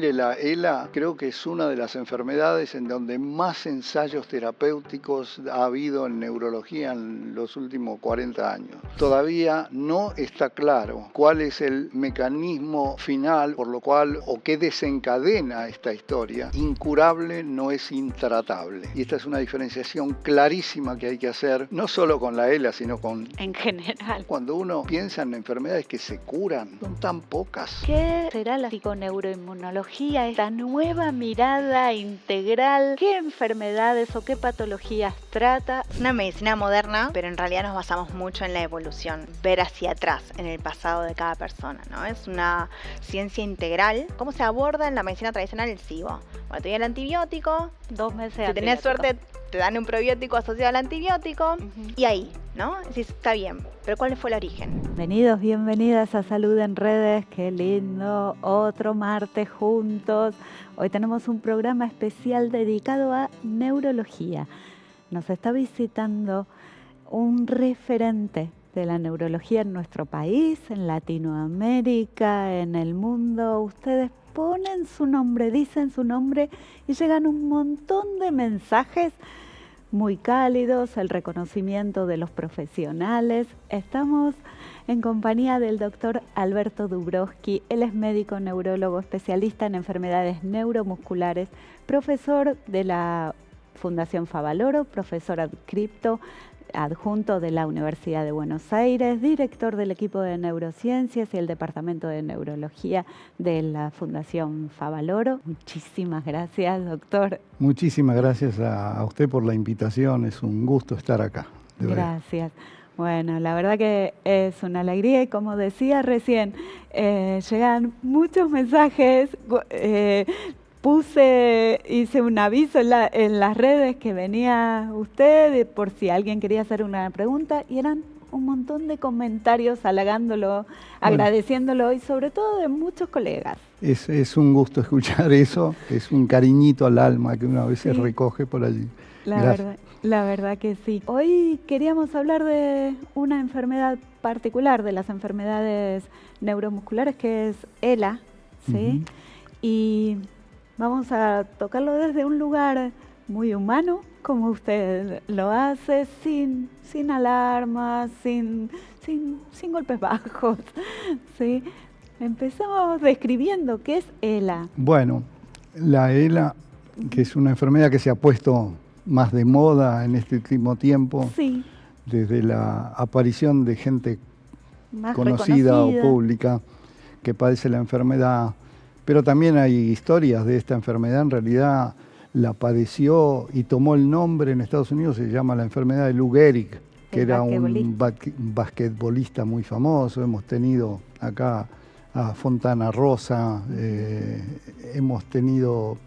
Mire, la ELA creo que es una de las enfermedades en donde más ensayos terapéuticos ha habido en neurología en los últimos 40 años. Todavía no está claro cuál es el mecanismo final por lo cual o qué desencadena esta historia. Incurable no es intratable. Y esta es una diferenciación clarísima que hay que hacer, no solo con la ELA, sino con... en general. Cuando uno piensa en enfermedades que se curan, son tan pocas. ¿Qué será la psiconeuroinmunología, esta nueva mirada integral? ¿Qué enfermedades o qué patologías trata? Es una medicina moderna, pero en realidad nos basamos mucho en la evolución, ver hacia atrás, en el pasado de cada persona, ¿no? Es una ciencia integral. ¿Cómo se aborda en la medicina tradicional el SIBO? Bueno, te dio el antibiótico, 2 meses. si tenés suerte te dan un probiótico asociado al antibiótico, y ahí, ¿no? Decís, está bien, pero ¿cuál fue el origen? Bienvenidos, bienvenidas a Salud en Redes, qué lindo, otro martes juntos. Hoy tenemos un programa especial dedicado a neurología. Nos está visitando un referente de la neurología en nuestro país, en Latinoamérica, en el mundo. Ustedes ponen su nombre, dicen su nombre y llegan un montón de mensajes muy cálidos, el reconocimiento de los profesionales. Estamos en compañía del doctor Alberto Dubrowski. Él es médico neurólogo, especialista en enfermedades neuromusculares, profesor de la Fundación Favaloro, profesor adjunto de la Universidad de Buenos Aires, director del equipo de neurociencias y el departamento de neurología de la Fundación Favaloro. Muchísimas gracias, doctor. Muchísimas gracias a usted por la invitación, es un gusto estar acá. Gracias. Bueno, la verdad que es una alegría y como decía recién, llegan muchos mensajes. Hice un aviso en las redes que venía usted por si alguien quería hacer una pregunta y eran un montón de comentarios halagándolo, agradeciéndolo y sobre todo de muchos colegas. Es un gusto escuchar eso, es un cariñito al alma que uno a veces recoge por allí. La verdad que sí. Hoy queríamos hablar de una enfermedad particular, de las enfermedades neuromusculares, que es ELA, ¿sí? Y vamos a tocarlo desde un lugar muy humano, como usted lo hace, sin alarmas, sin golpes bajos, ¿sí? Empezamos describiendo qué es ELA. Bueno, la ELA, que es una enfermedad que se ha puesto más de moda en este último tiempo, sí, desde la aparición de gente más conocida o pública que padece la enfermedad. Pero también hay historias de esta enfermedad. En realidad la padeció y tomó el nombre en Estados Unidos, se llama la enfermedad de Lou Gehrig, que era un basquetbolista muy famoso. Hemos tenido acá a Fontana Rosa, hemos tenido,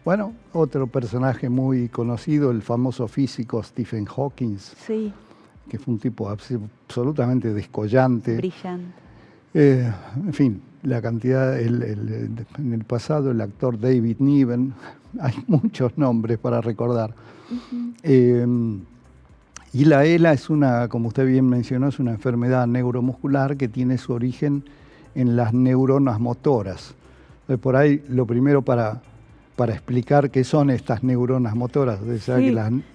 bueno, otro personaje muy conocido, el famoso físico Stephen Hawking, sí, que fue un tipo absolutamente descollante. Brillante. En fin, la cantidad, en el pasado el actor David Niven, hay muchos nombres para recordar. Y la ELA es una, como usted bien mencionó, es una enfermedad neuromuscular que tiene su origen en las neuronas motoras. Por ahí lo primero para explicar qué son estas neuronas motoras, que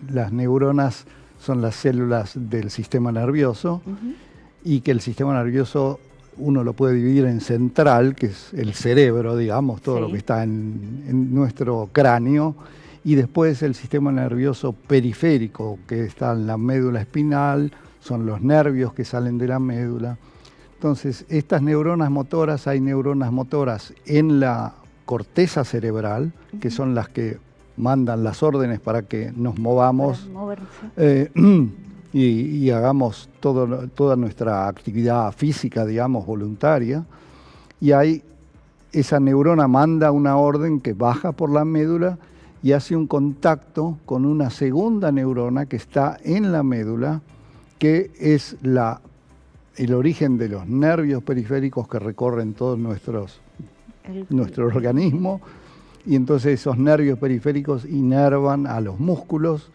las neuronas son las células del sistema nervioso y que el sistema nervioso uno lo puede dividir en central, que es el cerebro, digamos, todo lo que está en nuestro cráneo, y después el sistema nervioso periférico, que está en la médula espinal, son los nervios que salen de la médula. Entonces, estas neuronas motoras, hay neuronas motoras en la corteza cerebral, que son las que mandan las órdenes para que nos movamos y hagamos toda nuestra actividad física, digamos, voluntaria. Y ahí esa neurona manda una orden que baja por la médula y hace un contacto con una segunda neurona que está en la médula, que es el origen de los nervios periféricos que recorren todo nuestro organismo, y entonces esos nervios periféricos inervan a los músculos,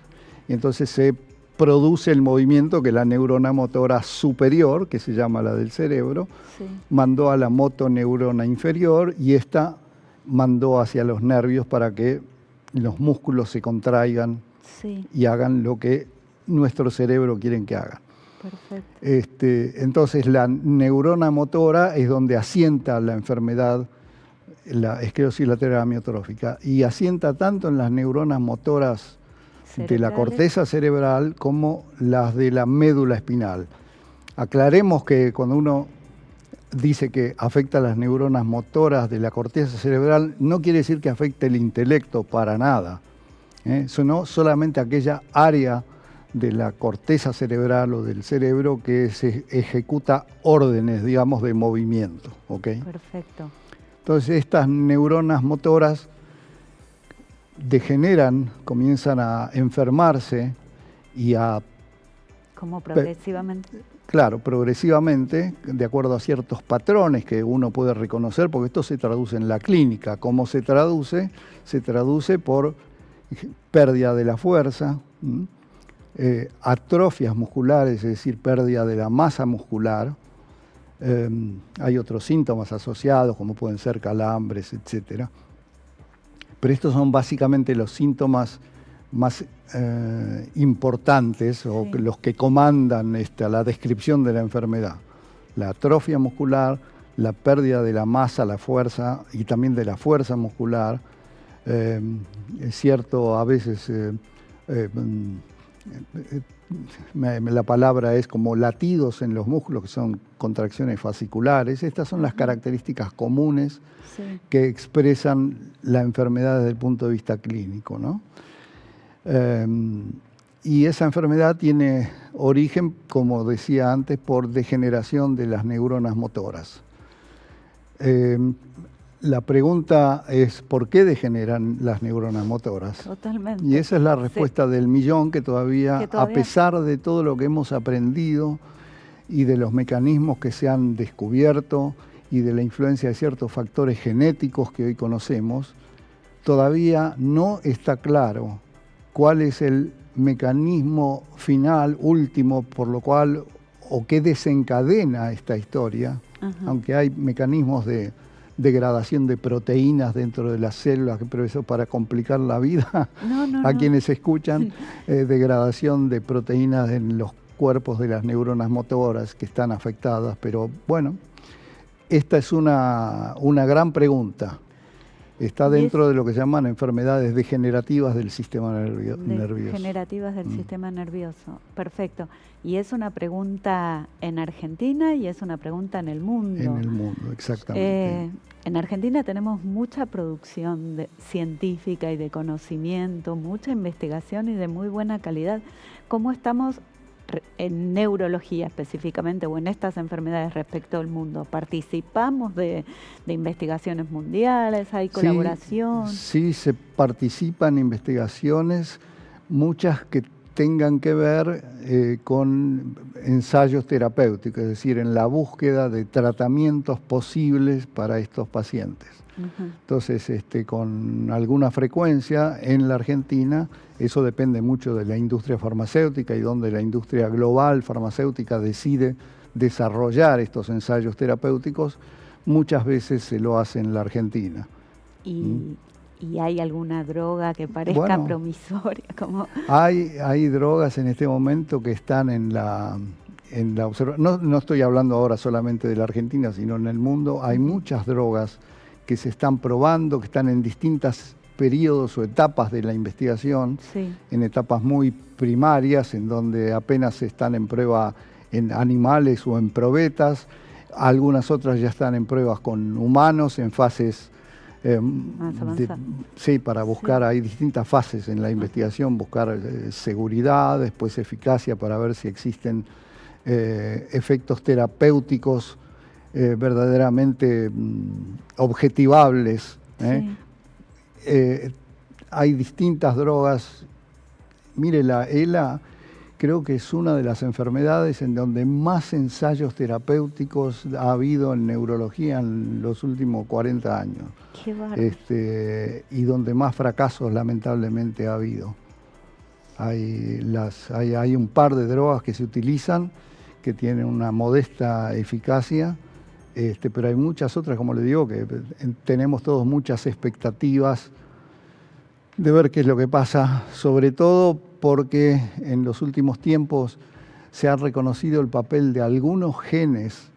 y entonces se produce el movimiento que la neurona motora superior, que se llama la del cerebro, mandó a la motoneurona inferior, y esta mandó hacia los nervios para que los músculos se contraigan Sí, y hagan lo que nuestro cerebro quiere que hagan. perfecto. Entonces la neurona motora es donde asienta la enfermedad, la esclerosis lateral amiotrófica, y asienta tanto en las neuronas motoras de la Cerebrales. corteza cerebral como las de la médula espinal. Aclaremos que cuando uno dice que afecta a las neuronas motoras de la corteza cerebral, no quiere decir que afecte el intelecto para nada, sino solamente aquella área de la corteza cerebral o del cerebro que se ejecuta órdenes, digamos, de movimiento. ¿Okay? Perfecto. Entonces estas neuronas motoras degeneran, comienzan a enfermarse y a, Como progresivamente. claro, progresivamente, de acuerdo a ciertos patrones que uno puede reconocer, porque esto se traduce en la clínica. ¿Cómo se traduce? Se traduce por pérdida de la fuerza, atrofias musculares, es decir, pérdida de la masa muscular. Hay otros síntomas asociados, como pueden ser calambres, etc. Pero estos son básicamente los síntomas más importantes o Sí. los que comandan la descripción de la enfermedad. La atrofia muscular, la pérdida de la masa, la fuerza y también de la fuerza muscular. Es cierto, a veces la palabra es como latidos en los músculos, que son contracciones fasciculares. Estas son las características comunes Sí. que expresan la enfermedad desde el punto de vista clínico, ¿no? Y esa enfermedad tiene origen, como decía antes, por degeneración de las neuronas motoras. La pregunta es, ¿por qué degeneran las neuronas motoras? Totalmente. Y esa es la Sí. respuesta del millón, que todavía, a pesar de todo lo que hemos aprendido y de los mecanismos que se han descubierto y de la influencia de ciertos factores genéticos que hoy conocemos, todavía no está claro cuál es el mecanismo final, último, por lo cual, o qué desencadena esta historia, Ajá. aunque hay mecanismos de degradación de proteínas dentro de las células, pero eso para complicar la vida a quienes escuchan, degradación de proteínas en los cuerpos de las neuronas motoras que están afectadas, pero bueno, esta es una gran pregunta. Está dentro de lo que se llaman enfermedades degenerativas del sistema nervioso. Degenerativas del sistema nervioso. Perfecto. Y es una pregunta en Argentina y es una pregunta en el mundo. En el mundo, exactamente. En Argentina tenemos mucha producción científica y de conocimiento, mucha investigación y de muy buena calidad. ¿Cómo estamos en neurología específicamente o en estas enfermedades respecto al mundo? ¿Participamos de investigaciones mundiales? ¿Hay colaboración? Sí, se participa en investigaciones, muchas que tengan que ver con ensayos terapéuticos, es decir, en la búsqueda de tratamientos posibles para estos pacientes. Uh-huh. Entonces, con alguna frecuencia en la Argentina, eso depende mucho de la industria farmacéutica y donde la industria global farmacéutica decide desarrollar estos ensayos terapéuticos, muchas veces se lo hace en la Argentina. ¿Y hay alguna droga que parezca promisoria? Hay drogas en este momento que están en la observación. No estoy hablando ahora solamente de la Argentina, sino en el mundo. Hay muchas drogas que se están probando, que están en distintos periodos o etapas de la investigación, sí, en etapas muy primarias, en donde apenas están en prueba en animales o en probetas. Algunas otras ya están en pruebas con humanos, en fases para buscar, hay distintas fases en la investigación, buscar seguridad, después eficacia para ver si existen efectos terapéuticos verdaderamente objetivables. Sí. Hay distintas drogas. Mire, la ELA creo que es una de las enfermedades en donde más ensayos terapéuticos ha habido en neurología en los últimos 40 años. Qué bárbaro. Y donde más fracasos lamentablemente ha habido. Hay un par de drogas que se utilizan que tienen una modesta eficacia pero hay muchas otras, como le digo, que tenemos todos muchas expectativas de ver qué es lo que pasa, sobre todo porque en los últimos tiempos se ha reconocido el papel de algunos genes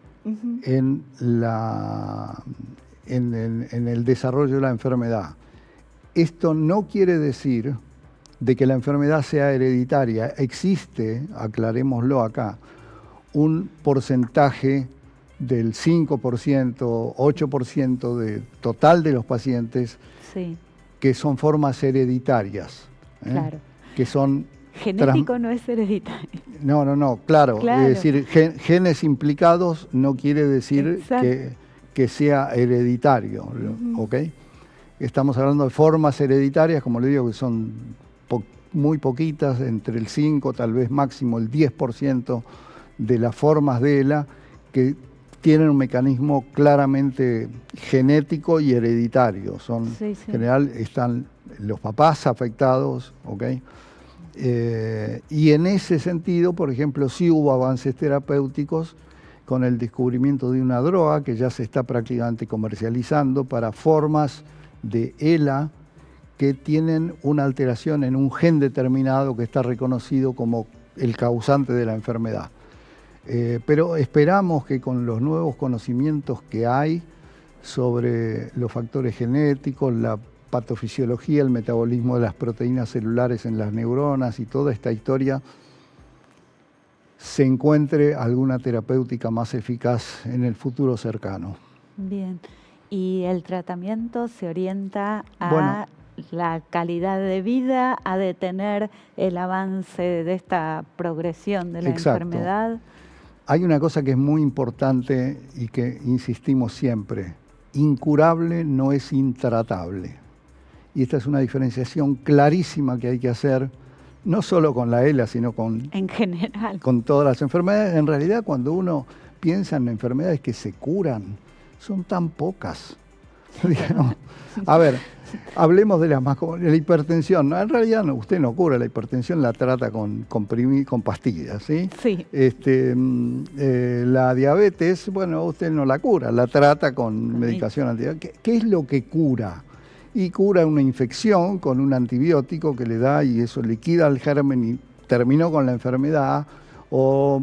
en el desarrollo de la enfermedad. Esto no quiere decir de que la enfermedad sea hereditaria. Existe, aclarémoslo acá, un porcentaje del 5%, 8% del total de los pacientes que son formas hereditarias. Claro. Que son... Genético no es hereditario. No, claro. Es decir, genes implicados no quiere decir que sea hereditario, ¿ok? Estamos hablando de formas hereditarias, como le digo, que son muy poquitas, entre el 5, tal vez máximo el 10% de las formas de ELA, que tienen un mecanismo claramente genético y hereditario. En general están los papás afectados, ¿ok? Y en ese sentido, por ejemplo, sí hubo avances terapéuticos con el descubrimiento de una droga que ya se está prácticamente comercializando para formas de ELA que tienen una alteración en un gen determinado que está reconocido como el causante de la enfermedad. Pero esperamos que con los nuevos conocimientos que hay sobre los factores genéticos, la patofisiología, el metabolismo de las proteínas celulares en las neuronas y toda esta historia, se encuentre alguna terapéutica más eficaz en el futuro cercano. Bien, y el tratamiento se orienta a la calidad de vida, a detener el avance de esta progresión de la enfermedad. Hay una cosa que es muy importante y que insistimos siempre: incurable no es intratable. Y esta es una diferenciación clarísima que hay que hacer, no solo con la ELA, sino en general, con todas las enfermedades. En realidad, cuando uno piensa en enfermedades que se curan, son tan pocas. Digamos. A ver, hablemos de las más comunes. La hipertensión, en realidad usted no cura la hipertensión, la trata con pastillas, ¿sí? Sí. La diabetes, usted no la cura, la trata con medicación antidiabética. ¿Qué es lo que cura? Y cura una infección con un antibiótico que le da y eso liquida el germen y terminó con la enfermedad. O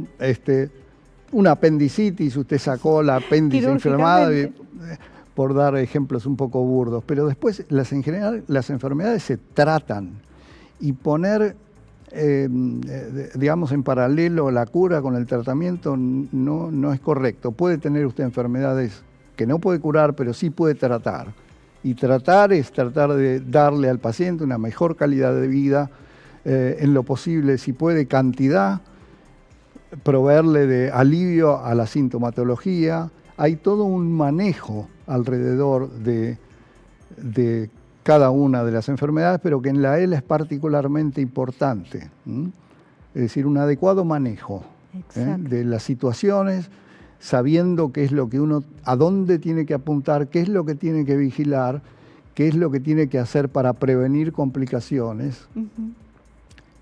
una apendicitis, usted sacó la apéndice inflamada, por dar ejemplos un poco burdos. Pero después, en general, las enfermedades se tratan. Y poner, digamos, en paralelo la cura con el tratamiento no es correcto. Puede tener usted enfermedades que no puede curar, pero sí puede tratar. Y tratar es tratar de darle al paciente una mejor calidad de vida, en lo posible, si puede, cantidad, proveerle de alivio a la sintomatología. Hay todo un manejo alrededor de cada una de las enfermedades, pero que en la ELA es particularmente importante. Es decir, un adecuado manejo de las situaciones, sabiendo qué es lo que a dónde tiene que apuntar, qué es lo que tiene que vigilar, qué es lo que tiene que hacer para prevenir complicaciones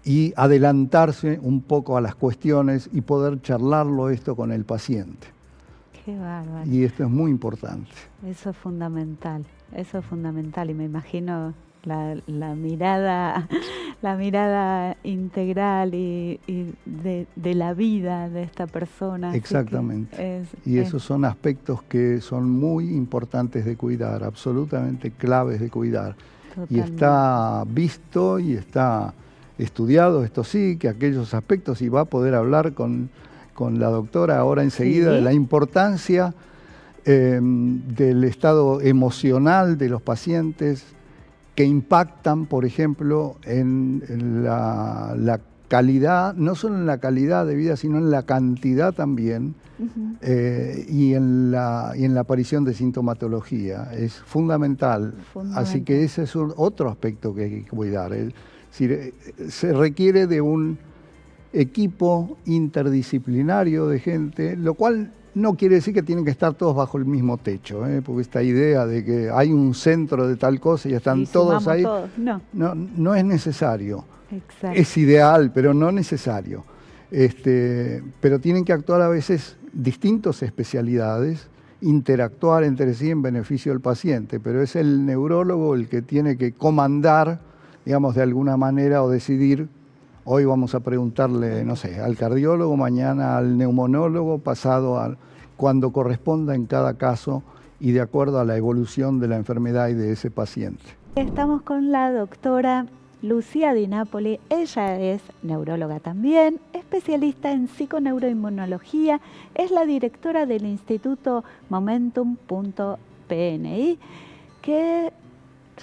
y adelantarse un poco a las cuestiones y poder charlarlo esto con el paciente. Qué bárbaro. Y esto es muy importante. Eso es fundamental y me imagino la mirada integral y de la vida de esta persona. Exactamente. Esos son aspectos que son muy importantes de cuidar, absolutamente claves de cuidar. Totalmente. Y está visto y está estudiado, esto sí, que aquellos aspectos, y va a poder hablar con la doctora ahora enseguida de la importancia del estado emocional de los pacientes, que impactan, por ejemplo, en la calidad, no solo en la calidad de vida, sino en la cantidad también, y en la aparición de sintomatología. Es fundamental. Así que ese es otro aspecto que hay que cuidar. Es decir, se requiere de un equipo interdisciplinario de gente, lo cual no quiere decir que tienen que estar todos bajo el mismo techo, porque esta idea de que hay un centro de tal cosa y están todos ahí, no es necesario. Exacto. Es ideal, pero no necesario. Pero tienen que actuar a veces distintas especialidades interactuar entre sí en beneficio del paciente, pero es el neurólogo el que tiene que comandar, digamos, de alguna manera o decidir, hoy vamos a preguntarle, no sé, al cardiólogo, mañana al neumonólogo, pasado cuando corresponda en cada caso y de acuerdo a la evolución de la enfermedad y de ese paciente. Estamos con la doctora Lucía Di Napoli. Ella es neuróloga también, especialista en psiconeuroinmunología, es la directora del Instituto Momentum.pni. ¿Qué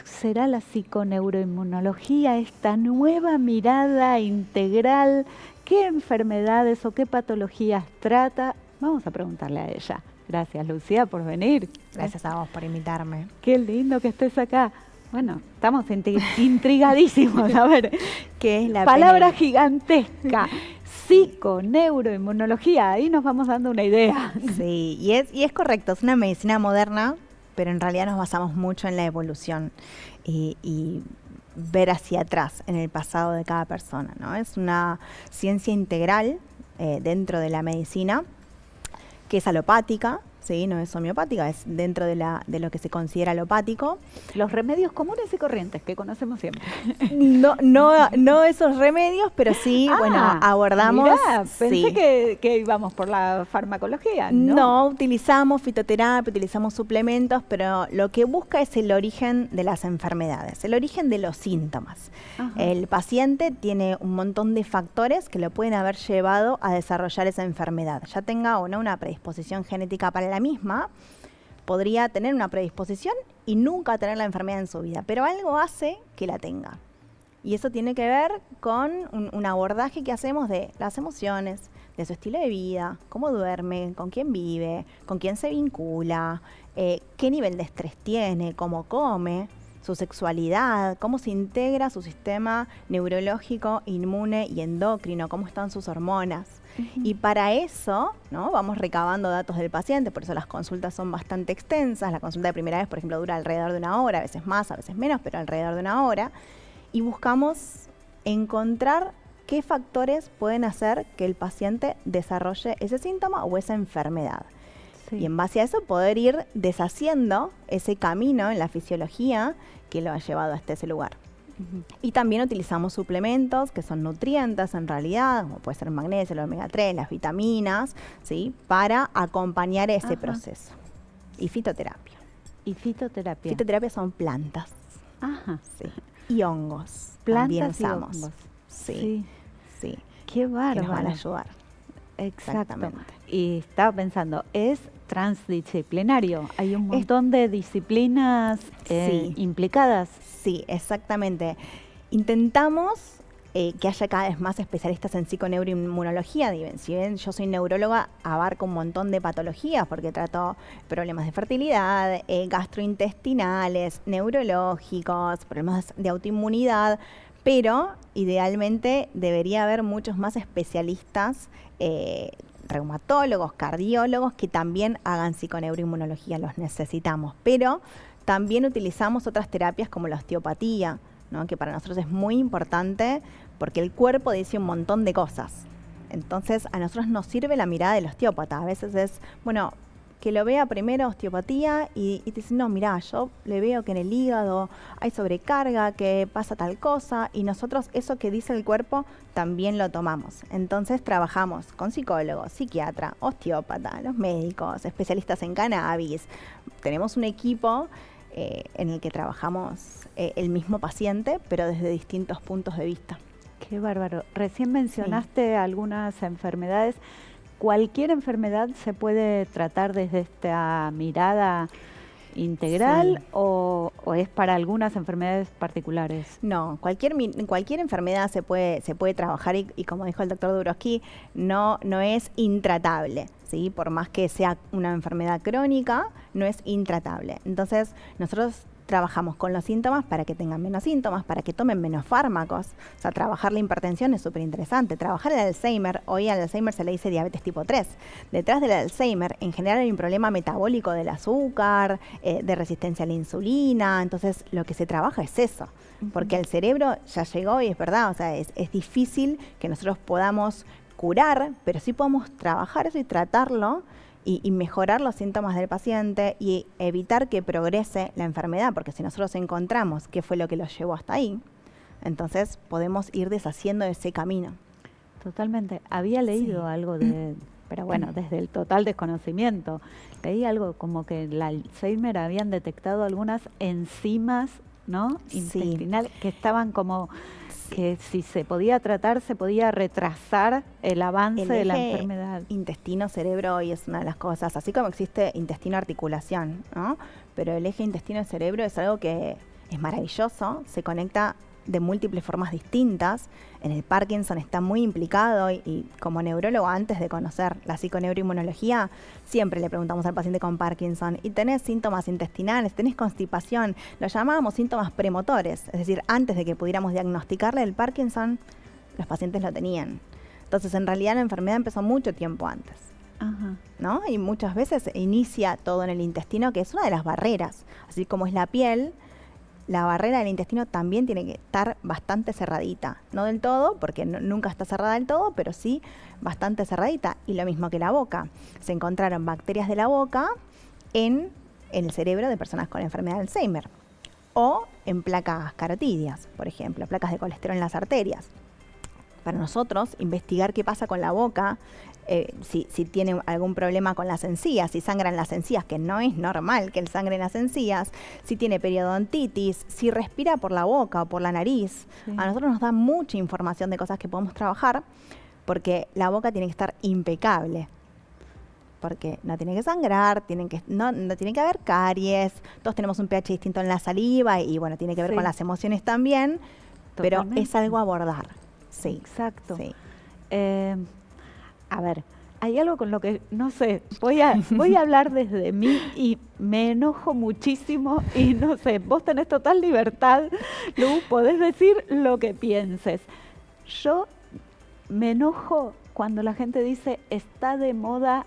será la psiconeuroinmunología, esta nueva mirada integral? ¿Qué enfermedades o qué patologías trata? Vamos a preguntarle a ella. Gracias, Lucía, por venir. Gracias a vos por invitarme. Qué lindo que estés acá. Bueno, estamos intrigadísimos. A ver, ¿qué es la palabra gigantesca? Psiconeuroinmunología. Ahí nos vamos dando una idea. Sí, y es correcto, es una medicina moderna, pero en realidad nos basamos mucho en la evolución y ver hacia atrás en el pasado de cada persona, ¿no? Es una ciencia integral dentro de la medicina, que es alopática, ¿sí? No es homeopática, es dentro de lo que se considera alopático. Los remedios comunes y corrientes que conocemos siempre. No esos remedios, pero sí, bueno, abordamos. Mirá, pensé que íbamos por la farmacología, ¿no? No, utilizamos fitoterapia, utilizamos suplementos, pero lo que busca es el origen de las enfermedades, el origen de los síntomas. Ajá. El paciente tiene un montón de factores que lo pueden haber llevado a desarrollar esa enfermedad, ya tenga o no una predisposición genética para la misma, podría tener una predisposición y nunca tener la enfermedad en su vida, pero algo hace que la tenga. Y eso tiene que ver con un abordaje que hacemos de las emociones, de su estilo de vida, cómo duerme, con quién vive, con quién se vincula, qué nivel de estrés tiene, cómo come, su sexualidad, cómo se integra su sistema neurológico, inmune y endocrino, cómo están sus hormonas. Y para eso, ¿no?, vamos recabando datos del paciente, por eso las consultas son bastante extensas. La consulta de primera vez, por ejemplo, dura alrededor de una hora, a veces más, a veces menos, pero alrededor de una hora. Y buscamos encontrar qué factores pueden hacer que el paciente desarrolle ese síntoma o esa enfermedad. Sí. Y en base a eso poder ir deshaciendo ese camino en la fisiología que lo ha llevado hasta ese lugar. Y también utilizamos suplementos que son nutrientes en realidad, como puede ser el magnesio, el omega 3, las vitaminas, ¿sí?, para acompañar ese proceso. Y fitoterapia. ¿Y fitoterapia? Fitoterapia son plantas. Ajá. Sí. Y hongos. Plantas también usamos. Y hongos. Sí. Sí. Qué bárbaro. Que nos van a ayudar. Exacto. Y estaba pensando, es transdisciplinario. Hay un montón de disciplinas implicadas. Sí, exactamente. Intentamos que haya cada vez más especialistas en psiconeuroinmunología. Si bien yo soy neuróloga, abarco un montón de patologías porque trato problemas de fertilidad, gastrointestinales, neurológicos, problemas de autoinmunidad, pero idealmente debería haber muchos más especialistas, reumatólogos, cardiólogos, que también hagan psiconeuroinmunología, los necesitamos. Pero también utilizamos otras terapias como la osteopatía, ¿no?, que para nosotros es muy importante porque el cuerpo dice un montón de cosas. Entonces a nosotros nos sirve la mirada del osteópata. A veces es, bueno, que lo vea primero osteopatía y te dicen, no, mirá, yo le veo que en el hígado hay sobrecarga, que pasa tal cosa, y nosotros eso que dice el cuerpo también lo tomamos. Entonces trabajamos con psicólogos, psiquiatra, osteópata, los médicos, especialistas en cannabis. Tenemos un equipo en el que trabajamos el mismo paciente, pero desde distintos puntos de vista. Qué bárbaro. Recién mencionaste algunas enfermedades. ¿Cualquier enfermedad se puede tratar desde esta mirada integral o es para algunas enfermedades particulares? No, cualquier enfermedad se puede trabajar y como dijo el doctor Durovsky, no es intratable, ¿sí? Por más que sea una enfermedad crónica, no es intratable. Entonces, nosotros trabajamos con los síntomas para que tengan menos síntomas, para que tomen menos fármacos. O sea, trabajar la hipertensión es súper interesante. Trabajar el Alzheimer, hoy al Alzheimer se le dice diabetes tipo 3. Detrás del Alzheimer, en general hay un problema metabólico del azúcar, de resistencia a la insulina. Entonces, lo que se trabaja es eso. Porque el cerebro ya llegó y es verdad, o sea, es difícil que nosotros podamos curar, pero sí podemos trabajar eso y tratarlo y mejorar los síntomas del paciente y evitar que progrese la enfermedad, porque si nosotros encontramos qué fue lo que los llevó hasta ahí, entonces podemos ir deshaciendo ese camino. Totalmente. Había leído algo de, pero bueno, desde el total desconocimiento, leí algo como que el Alzheimer habían detectado algunas enzimas, ¿no? Intestinales que estaban como que si se podía tratar, se podía retrasar el avance de la enfermedad. Intestino-cerebro hoy es una de las cosas, así como existe intestino-articulación, ¿no? Pero el eje intestino-cerebro es algo que es maravilloso, se conecta de múltiples formas distintas. En el Parkinson está muy implicado y como neurólogo, antes de conocer la psiconeuroinmunología, siempre le preguntamos al paciente con Parkinson, ¿y tenés síntomas intestinales? ¿Tenés constipación? Lo llamábamos síntomas premotores, es decir, antes de que pudiéramos diagnosticarle el Parkinson, los pacientes lo tenían. Entonces, en realidad la enfermedad empezó mucho tiempo antes. Ajá. ¿No? Y muchas veces inicia todo en el intestino, que es una de las barreras. Así como es la piel, la barrera del intestino también tiene que estar bastante cerradita. No del todo, porque nunca está cerrada del todo, pero sí bastante cerradita. Y lo mismo que la boca. Se encontraron bacterias de la boca en el cerebro de personas con enfermedad de Alzheimer. O en placas carotídeas, por ejemplo, placas de colesterol en las arterias. Para nosotros, investigar qué pasa con la boca, si tiene algún problema con las encías, si sangran las encías, que no es normal que él sangre en las encías, si tiene periodontitis, si respira por la boca o por la nariz. Sí. A nosotros nos da mucha información de cosas que podemos trabajar, porque la boca tiene que estar impecable. Porque no tiene que sangrar, no tiene que haber caries, todos tenemos un pH distinto en la saliva y bueno, tiene que ver con las emociones también, totalmente. Pero es algo a abordar. Sí, exacto. Sí. A ver, hay algo con lo que, no sé, voy a hablar desde mí y me enojo muchísimo y no sé, vos tenés total libertad, Lu, podés decir lo que pienses. Yo me enojo cuando la gente dice, está de moda,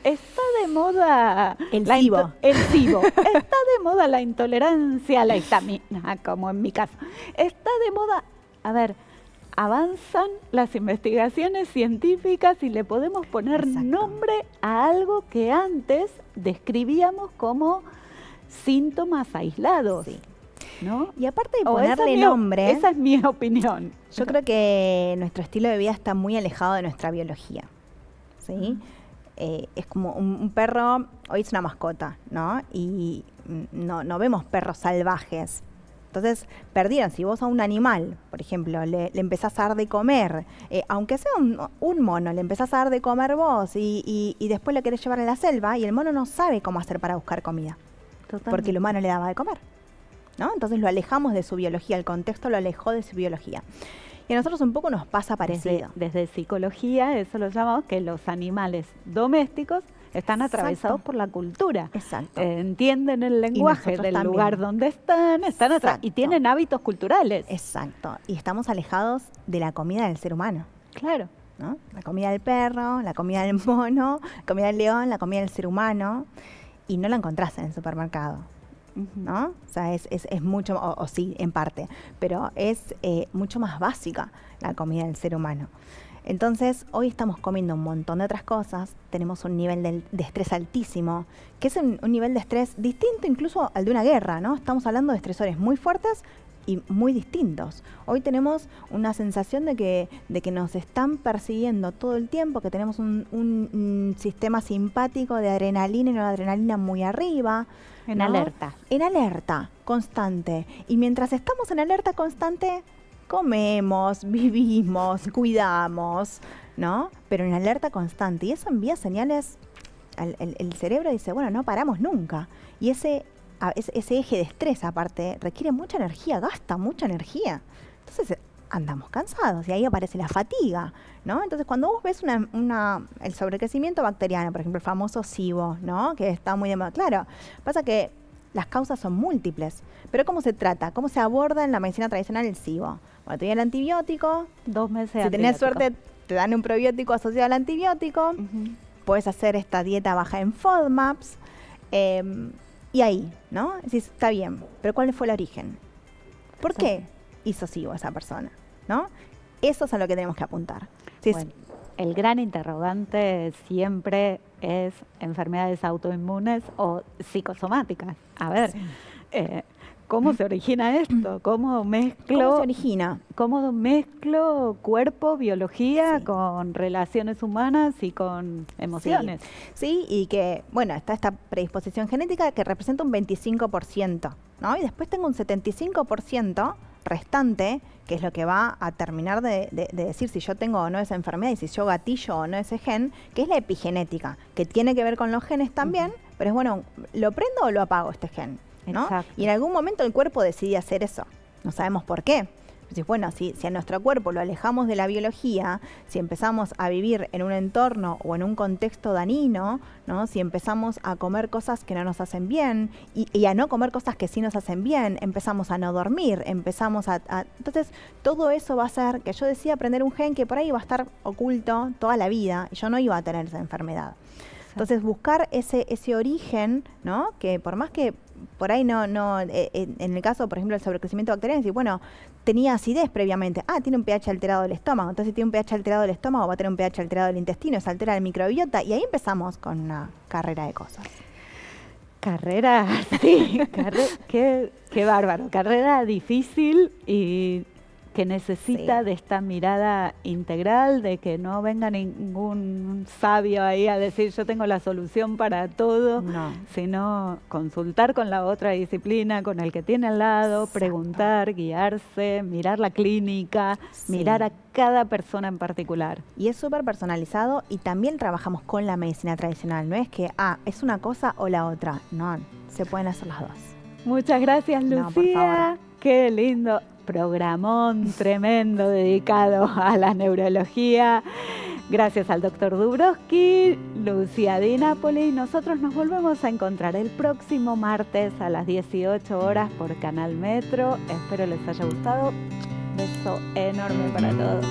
está de moda el SIBO. Está de moda la intolerancia a la histamina, como en mi caso. Está de moda, a ver, avanzan las investigaciones científicas y le podemos poner nombre a algo que antes describíamos como síntomas aislados. Sí. ¿No? Y aparte de ponerle nombre, esa es mi opinión. Yo creo que nuestro estilo de vida está muy alejado de nuestra biología. ¿Sí? Es como un perro, hoy es una mascota, ¿no? Y no vemos perros salvajes. Entonces, perdieron. Si vos a un animal, por ejemplo, le empezás a dar de comer, aunque sea un mono, le empezás a dar de comer vos y después lo querés llevar a la selva y el mono no sabe cómo hacer para buscar comida. Totalmente. Porque el humano le daba de comer, ¿no? Entonces lo alejamos de su biología, el contexto lo alejó de su biología. Y a nosotros un poco nos pasa parecido. Desde psicología, eso lo llamamos que los animales domésticos están atravesados por la cultura. Exacto. Entienden el lenguaje del lugar donde están atrás y tienen hábitos culturales. Exacto. Y estamos alejados de la comida del ser humano. Claro. ¿No? La comida del perro, la comida del mono, la comida del león, la comida del ser humano. Y no la encontrás en el supermercado. ¿No? O sea, es mucho, o sí, en parte, pero es mucho más básica la comida del ser humano. Entonces, hoy estamos comiendo un montón de otras cosas, tenemos un nivel de estrés altísimo, que es un nivel de estrés distinto incluso al de una guerra, ¿no? Estamos hablando de estresores muy fuertes y muy distintos. Hoy tenemos una sensación de que nos están persiguiendo todo el tiempo, que tenemos un sistema simpático de adrenalina y noradrenalina muy arriba. En alerta. En alerta constante. Y mientras estamos en alerta constante, comemos, vivimos, cuidamos, ¿no? Pero en alerta constante. Y eso envía señales, el cerebro dice, bueno, no paramos nunca. Y ese eje de estrés, aparte, requiere mucha energía, gasta mucha energía. Entonces, andamos cansados y ahí aparece la fatiga, ¿no? Entonces, cuando vos ves el sobrecrecimiento bacteriano, por ejemplo, el famoso SIBO, ¿no? Que está muy de moda. Claro, pasa que las causas son múltiples. Pero ¿cómo se trata? ¿Cómo se aborda en la medicina tradicional el SIBO? Bueno, te dan el antibiótico. 2 meses. Si tenés suerte, te dan un probiótico asociado al antibiótico. Puedes hacer esta dieta baja en FODMAPs. Y ahí, ¿no? Decís, está bien, pero ¿cuál fue el origen? ¿Por qué hizo SIBO esa persona? ¿No? Eso es a lo que tenemos que apuntar. Bueno, el gran interrogante siempre es enfermedades autoinmunes o psicosomáticas. A ver, Sí. ¿cómo se origina esto? ¿Cómo mezclo? ¿Cómo se origina? ¿Cómo mezclo cuerpo, biología Sí. con relaciones humanas y con emociones? Sí, y que, bueno, está esta predisposición genética que representa un 25%, ¿no? Y después tengo un 75% restante, que es lo que va a terminar de decir si yo tengo o no esa enfermedad y si yo gatillo o no ese gen, que es la epigenética, que tiene que ver con los genes también, pero es bueno, ¿lo prendo o lo apago este gen? ¿No? Exacto. Y en algún momento el cuerpo decide hacer eso. No sabemos por qué. Entonces, bueno, si a nuestro cuerpo lo alejamos de la biología, si empezamos a vivir en un entorno o en un contexto dañino, ¿no? Si empezamos a comer cosas que no nos hacen bien y a no comer cosas que sí nos hacen bien, empezamos a no dormir, empezamos Entonces, todo eso va a hacer que yo decida aprender un gen que por ahí va a estar oculto toda la vida y yo no iba a tener esa enfermedad. Entonces, buscar ese origen, ¿no? Que por más que por ahí en el caso, por ejemplo, del sobrecrecimiento bacteriano, decir, bueno, tenía acidez previamente. Tiene un pH alterado del estómago. Entonces, si tiene un pH alterado del estómago, va a tener un pH alterado del intestino, se altera el microbiota. Y ahí empezamos con una carrera de cosas. Carrera, sí, qué bárbaro. Carrera difícil y que necesita de esta mirada integral, de que no venga ningún sabio ahí a decir yo tengo la solución para todo, sino consultar con la otra disciplina, con el que tiene al lado, preguntar, guiarse, mirar la clínica, mirar a cada persona en particular. Y es súper personalizado y también trabajamos con la medicina tradicional, no es que, es una cosa o la otra, no, se pueden hacer las dos. Muchas gracias, Lucía. No, por favor. Qué lindo programón tremendo dedicado a la neurología. Gracias al doctor Dubrovsky, Lucía Di Napoli. Nosotros nos volvemos a encontrar el próximo martes a las 18 horas por Canal Metro. Espero les haya gustado. Beso enorme para todos.